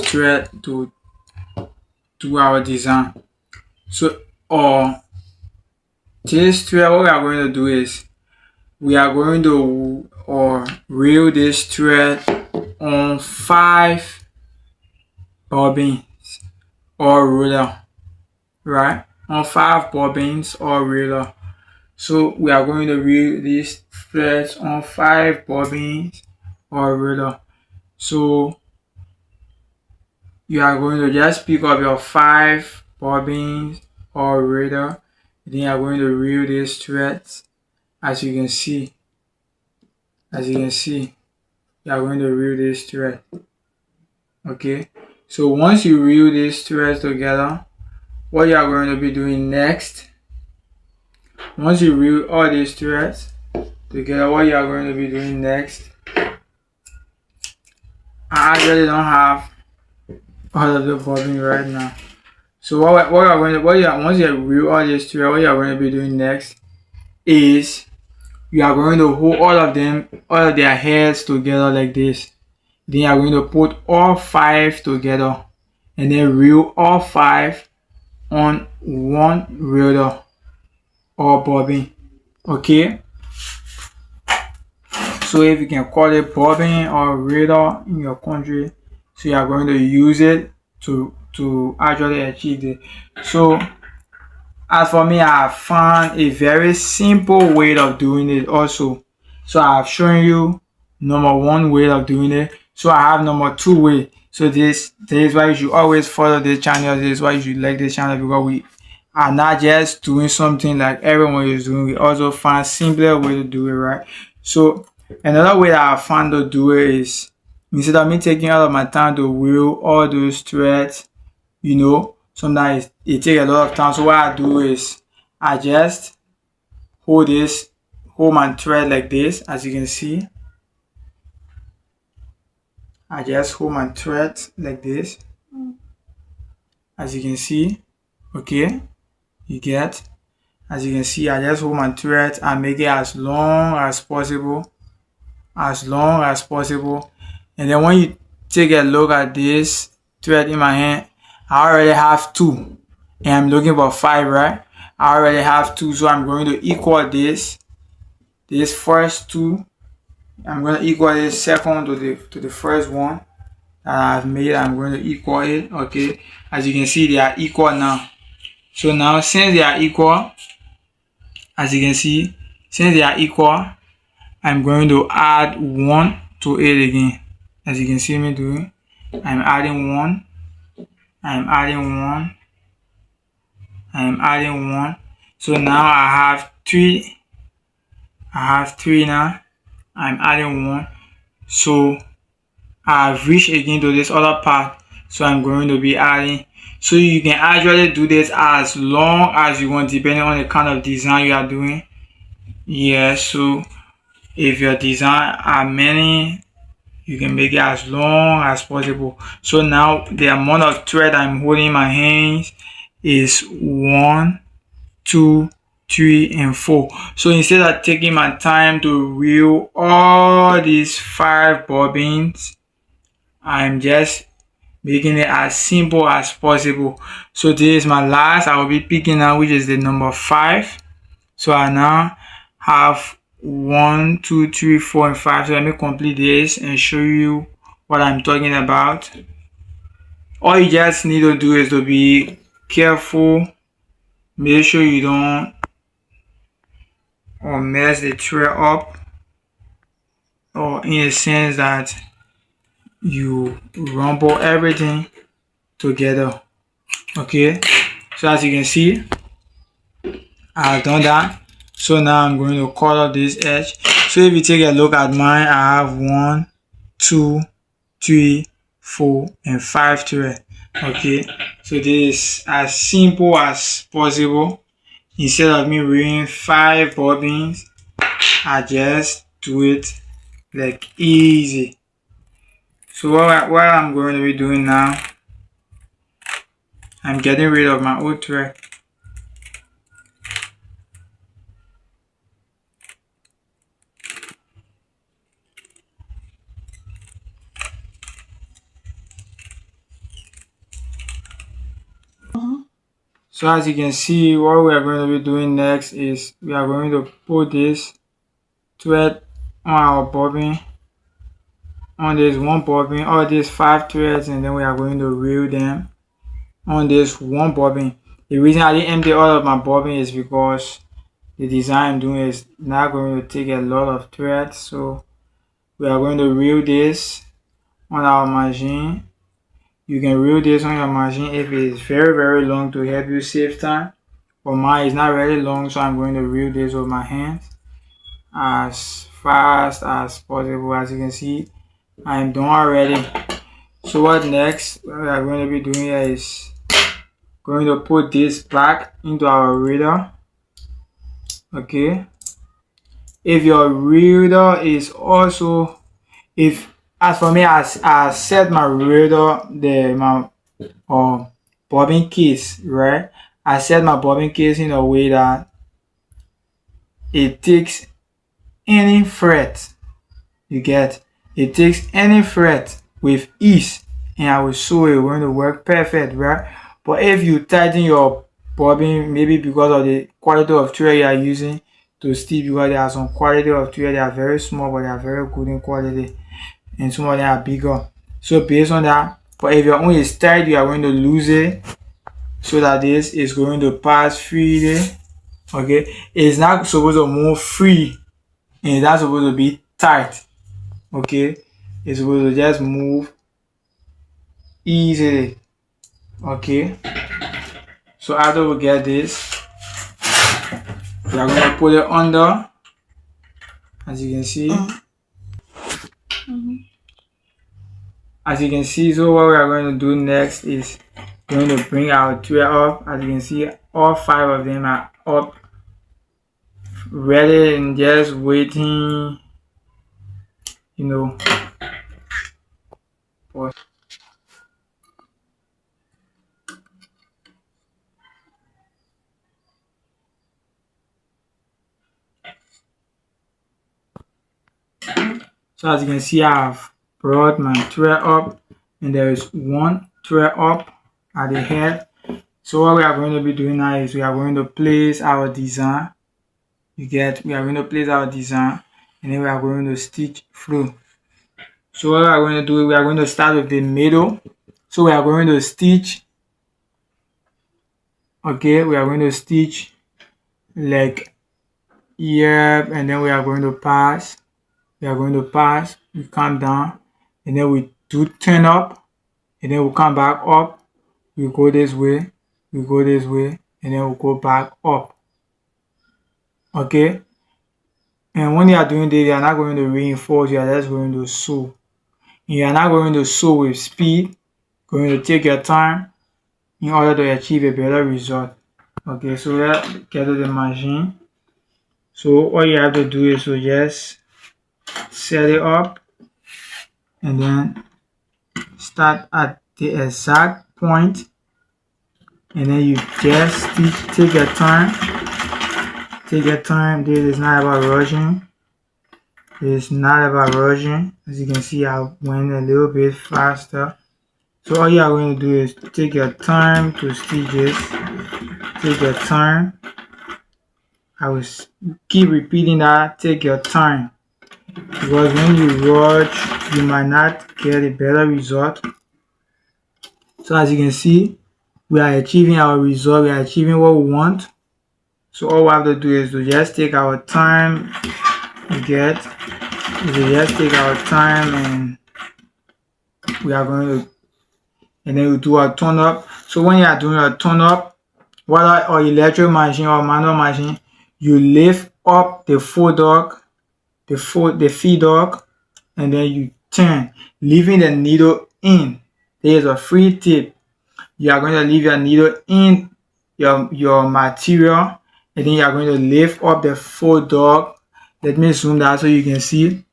thread to do our design. So this thread, what we are going to do is we are going to reel this thread on 5 bobbins or ruler, right? On 5 bobbins or ruler. So we are going to reel these threads on 5 bobbins or ruler. So you are going to just pick up your 5 bobbins or ruler. Then you are going to reel these threads. As you can see, you are going to reel this thread. Okay, so once you reel these threads together, what you are going to be doing next, once you reel all these threads together, what you are going to be doing next, I actually don't have all of the bobbin right now. So once you reel all these threads, what you are going to be doing next is you are going to hold all of their heads together like this. Then you are going to put all 5 together and then reel all 5 on one reeler or bobbin. Okay, so if you can call it bobbin or reeler in your country, so you are going to use it to actually achieve it. So as for me, I have found a very simple way of doing it also. So I have shown you number 1 way of doing it. So I have number 2 way. So this is why you should always follow this channel. This is why you should like this channel, because we are not just doing something like everyone is doing. We also find simpler way to do it, right? So another way that I found to do it is, instead of me taking all of my time to reel all those threads, sometimes it takes a lot of time. So what I do is I just hold my thread like this. As you can see, I just hold my thread like this. As you can see, okay, as you can see, I just hold my thread and make it as long as possible, and then when you take a look at this thread in my hand, I already have 2 and I'm looking for 5, right? I already have 2, so I'm going to equal this first 2. I'm going to equal this second to the first one that I've made. I'm going to equal it. Okay, as you can see, they are equal now. So now, since they are equal, as you can see, I'm going to add 1 to it again. As you can see me doing, I'm adding 1. So now I have 3. Now. I'm adding 1. So I've reached again to this other part. So I'm going to be adding. So you can actually do this as long as you want, depending on the kind of design you are doing. Yeah, so if your design are many, you can make it as long as possible. So now the amount of thread I'm holding in my hands is 1, 2, 3, and 4. So instead of taking my time to reel all these 5 bobbins, I'm just making it as simple as possible. So this is my last. I will be picking now, which is the number 5. So I now have 1, 2, 3, 4, and 5. So let me complete this and show you what I'm talking about. All you just need to do is to be careful. Make sure you don't mess the thread up, or in a sense that you rumble everything together. Okay, so as you can see, I've done that. So now I'm going to cut off this edge. So if you take a look at mine, I have 1, 2, 3, 4, and 5 threads. Okay, so this is as simple as possible. Instead of me wearing 5 bobbins, I just do it like easy. So what I'm going to be doing now, I'm getting rid of my old thread. So as you can see, what we are going to be doing next is we are going to put this thread on our bobbin, on this one bobbin, all these 5 threads, and then we are going to reel them on this one bobbin. The reason I didn't empty all of my bobbin is because the design I'm doing is not going to take a lot of threads. So we are going to reel this on our machine. You can reel this on your machine if it is very long to help you save time. But mine is not very long, so I'm going to reel this with my hands as fast as possible. As you can see, I am done already. So what next we are going to be doing here is going to put this back into our reader. Okay, if your reader is also, if as for me, I set my reader my bobbin case, right? I set my bobbin case in a way that it takes any fret. You get, it takes any fret with ease, and I will show it going to work perfect, right? But if you tighten your bobbin, maybe because of the quality of thread you are using to stitch, because there are some quality of thread that are very small but they are very good in quality, and some of them are bigger. So based on that, but if your own is tight, you are going to lose it, so that this is going to pass freely. Okay, it's not supposed to move free, and it's not supposed to be tight. Okay, it's supposed to just move easily. Okay, so after we get this, we are going to put it under, as you can see. As you can see, so what we are going to do next is going to bring our thread up. As you can see, all 5 of them are up, ready and just waiting, you know, for. So as you can see, I have brought my thread up, and there is 1 thread up at the head. So what we are going to be doing now is we are going to place our design. You get, we are going to place our design, and then we are going to stitch through. So what we are going to do, we are going to start with the middle. So we are going to stitch. Okay, we are going to stitch like here, and then we are going to pass. We are going to pass, we come down, and then we do turn up, and then we come back up. We go this way, we go this way, and then we go back up. Okay, and when you are doing this, you are not going to reinforce, you are just going to sew. And you are not going to sew with speed, going to take your time in order to achieve a better result. Okay, so let's get to the machine. So all you have to do is to just set it up, and then start at the exact point, and then you just take your time. Take your time. This is not about rushing. It's not about rushing. As you can see, I went a little bit faster. So all you are going to do is take your time to stitch this. Take your time. I will keep repeating that. Take your time, because when you rush, you might not get a better result. So as you can see, we are achieving our result. We are achieving what we want. So all we have to do is to just take our time. You get, is to just take our time, and we are going to, and then we do a turn up. So when you are doing a turn up, whether or electric machine or manual machine, you lift up the foot dog, the feed dog, and then you turn, leaving the needle in. There is a free tip. You are going to leave your needle in your material, and then you are going to lift up the foot dog. Let me zoom that so you can see.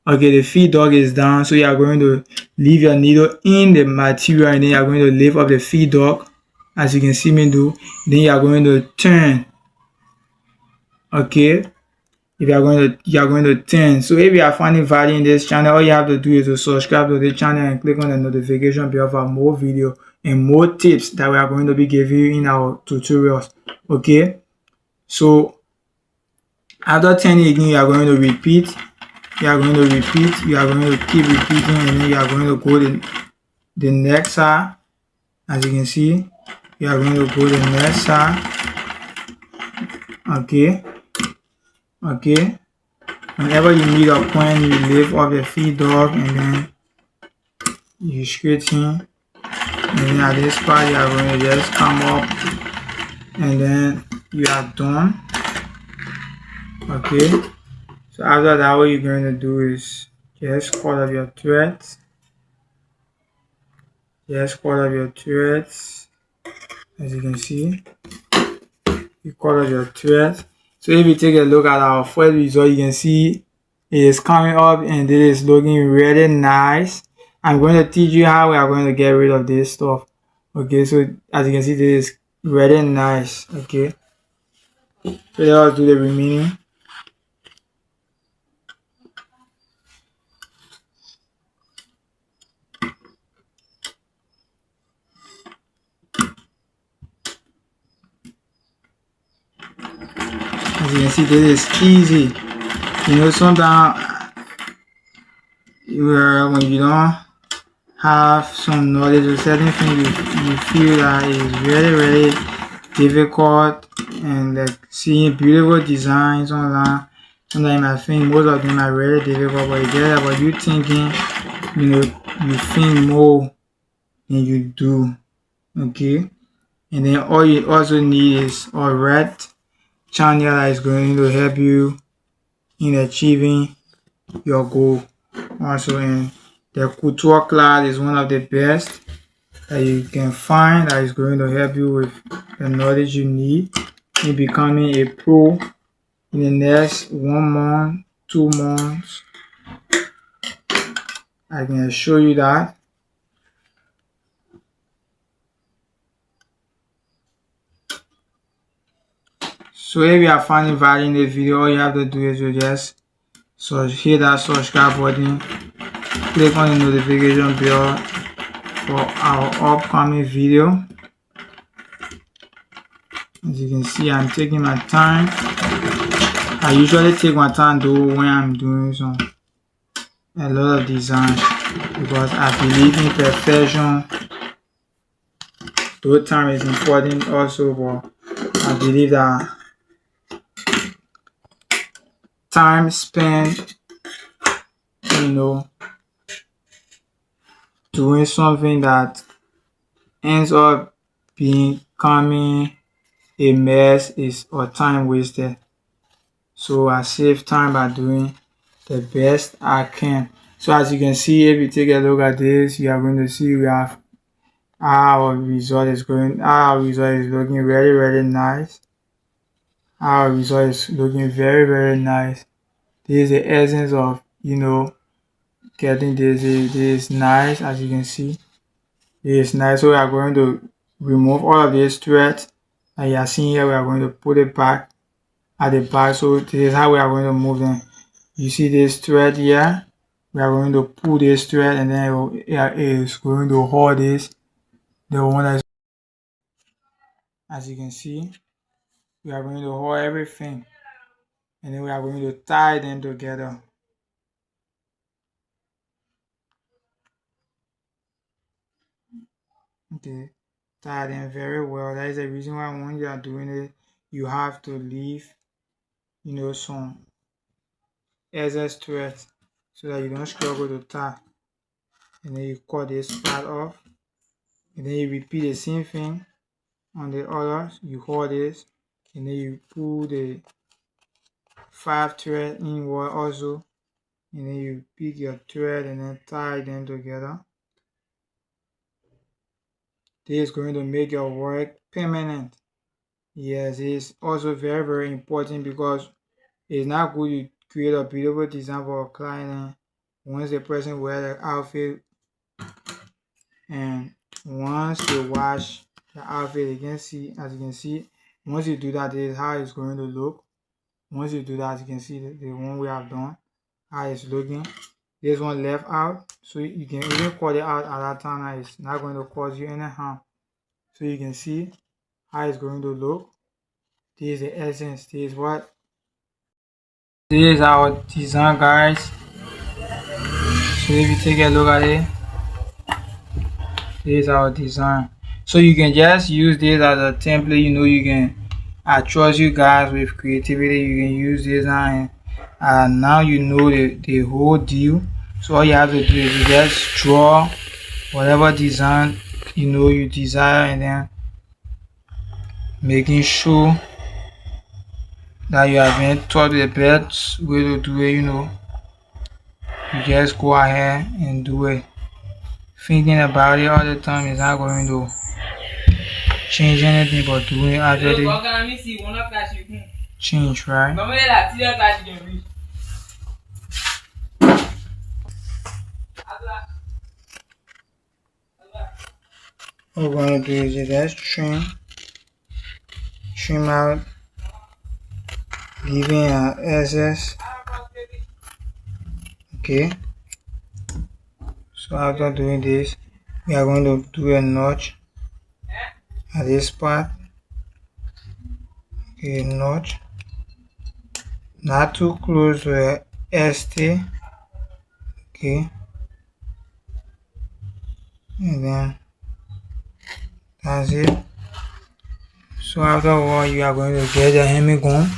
Okay, the feed dog is down, so you are going to leave your needle in the material, and then you are going to lift up the feed dog, as you can see me do. Then you are going to turn. Okay, if you are going to 10. So if you are finding value in this channel, all you have to do is to subscribe to the channel and click on the notification bell for more video and more tips that we are going to be giving you in our tutorials. Okay, so after 10 again, you are going to repeat, you are going to repeat, you are going to keep repeating, and then you are going to go to the next side. As you can see, you are going to go to the next side. Okay. Whenever you meet a point, you lift up your feet dog and then you straighten. And then at this part, you are going to just come up and then you are done. Okay. So after that, what you're going to do is just cut off your threads. Just cut off your threads. As you can see, you cut off your threads. So if you take a look at our first result, you can see it is coming up and this is looking really nice. I'm going to teach you how we are going to get rid of this stuff. Okay, so as you can see, this is really nice. Okay, so let us do the remaining. As you can see, this is easy. You know, sometimes when you don't have some knowledge or certain thing, you feel that it's really difficult, and like seeing beautiful designs online, sometimes I think most of them are really difficult, but it's just about you thinking, you know, you think more than you do. Okay, and then all you also need is a red channel that is going to help you in achieving your goal. Also, and the couture class is one of the best that you can find that is going to help you with the knowledge you need in becoming a pro in the next 1 month, 2 months. I can show you that. So if you are finding value in the video, all you have to do is to just hit that subscribe button, click on the notification bell for our upcoming video. As you can see, I'm taking my time. I usually take my time though when I'm doing a lot of design, because I believe in perfection. Though time is important also, but I believe that time spent, you know, doing something that ends up becoming a mess is a time wasted. So I save time by doing the best I can. So as you can see, if you take a look at this, you are going to see we have how our result is looking really nice. Our result is looking very nice. This is the essence of, you know, getting this. This is nice. As you can see, it is nice. So we are going to remove all of these threads that you are seeing here. We are going to put it back at the back. So this is how we are going to move them. You see this thread here, we are going to pull this thread, and then it is going to hold this, the one that is, as you can see, we are going to hold everything, and then we are going to tie them together. Okay, tie them very well. That is the reason why when you are doing it, you have to leave, you know, some excess threads so that you don't struggle to tie. And then you cut this part off, and then you repeat the same thing on the others. You hold this, and then you pull the 5 thread inward also, and then you pick your thread and then tie them together. This is going to make your work permanent. Yes, it's also very important, because it's not good you create a beautiful design for a client, and once the person wear the outfit and once they wash the outfit, they can see, as you can see, once you do that, this is how it's going to look. Once you do that, you can see the one we have done, how it's looking. This one left out, so you can even cut it out at that time, and it's not going to cause you any harm. So you can see how it's going to look. This is the essence. This is what. This is our design, guys. So if you take a look at it, this is our design. So you can just use this as a template. You can. I trust you guys with creativity. You can use this now, and now you know the whole deal. So all you have to do is you just draw whatever design you desire, and then making sure that you have been taught the best way to do it. You just go ahead and do it. Thinking about it all the time is not going to change anything, but doing it actually change, right? What we're going to do is just trim out, leaving an excess. Okay, so after doing this, we are going to do a notch at this part. Okay, notch, not too close to the ST. Okay, and then that's it. So afterward, you are going to get the hemming gum.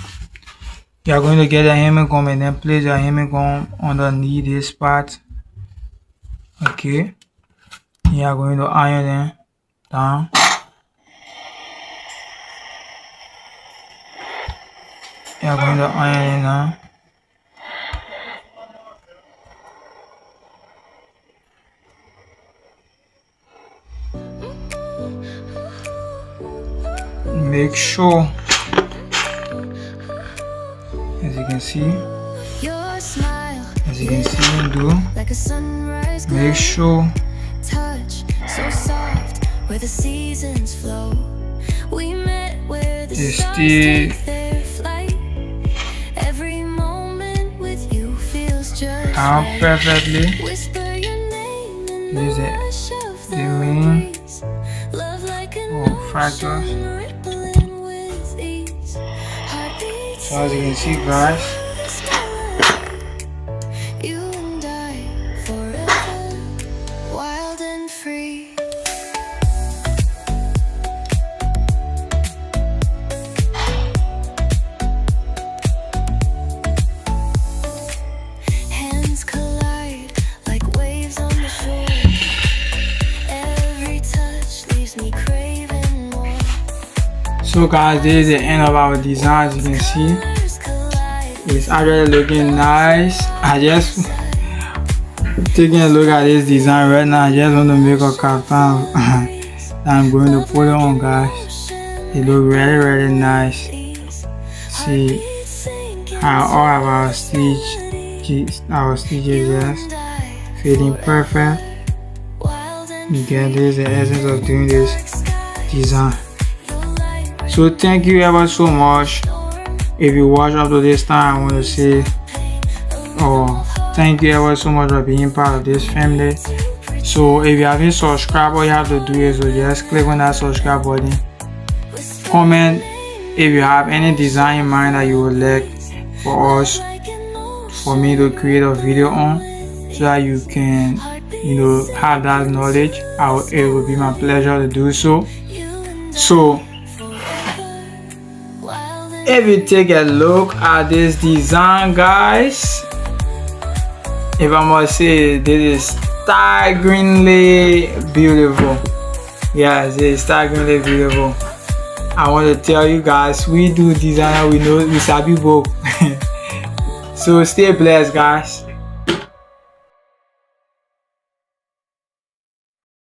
You are going to get the hemming gum and then place your hemming gum underneath this part. Okay, you are going to iron them down. You are going to iron it down. Make sure, as you can see, do make sure you stay out perfectly. This is the main factors. So as you can see, guys, so guys, this is the end of our design. As you can see, it's actually looking nice. I just taking a look at this design right now. I just want to make a kaftan that I'm going to put it on, guys. It looks really nice. See how all of our stitches just fitting perfect. Again, this is the essence of doing this design. So thank you ever so much. If you watch up to this time, I want to say thank you ever so much for being part of this family. So if you haven't subscribed, all you have to do is to just click on that subscribe button. Comment if you have any design in mind that you would like for me to create a video on, so that you can have that knowledge. It will be my pleasure to do so. So if you take a look at this design, guys, if I must say, this is staggeringly beautiful. Yes, it is staggeringly beautiful. I want to tell you guys, we do design, we know we sabi book. So stay blessed, guys.